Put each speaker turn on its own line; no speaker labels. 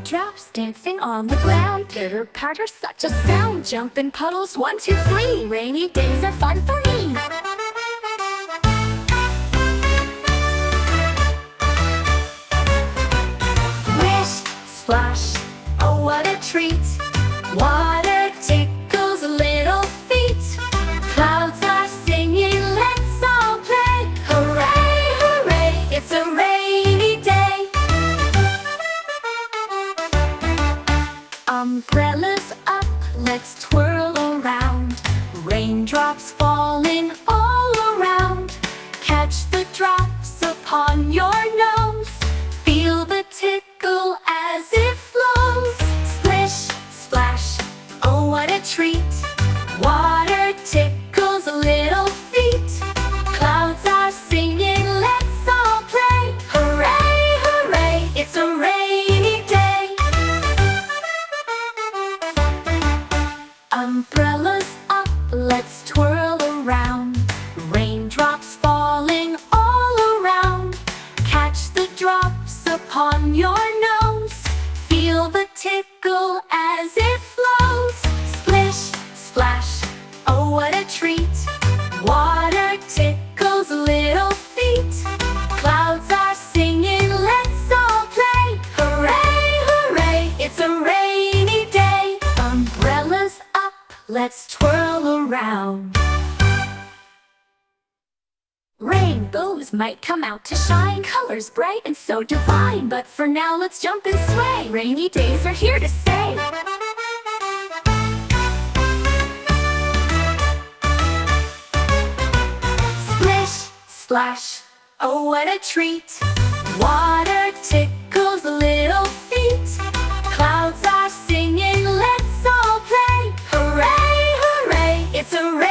Raindrops dancing on the ground, pitter patter, such a sound. Jump in puddles, 1, 2, 3. Rainy days are fun for me. Splish, splash, oh what a treat. Water tickles little feet. Clouds are singing, let's all play. Hooray, hooray, it's a rainy day. Umbrellas up, let's twirl around. Raindrops falling all around. Catch the drops upon your nose. Feel the tickle as it flows. Splish, splash, oh what a treat. Water tickles little feet. Clouds are singing, let's all play. Hooray, hooray, it's a rainy day. Umbrellas up, let's twirl around. Raindrops falling all around. Catch the drops upon your nose. Feel the tickle as it flows. Splish, splash, oh what a treat. Water tickles little feet. Clouds are singing, let's all play. Hooray, hooray, it's a rainy day. Umbrellas up, let's twirl around. Rainbows might come out to shine, colors bright and so divine. But for now let's jump and sway. Rainy days are here to stay. Splish, splash, oh what a treat. Water tickles little feet. Clouds are singing, let's all play. Hooray, hooray, it's a rainy day.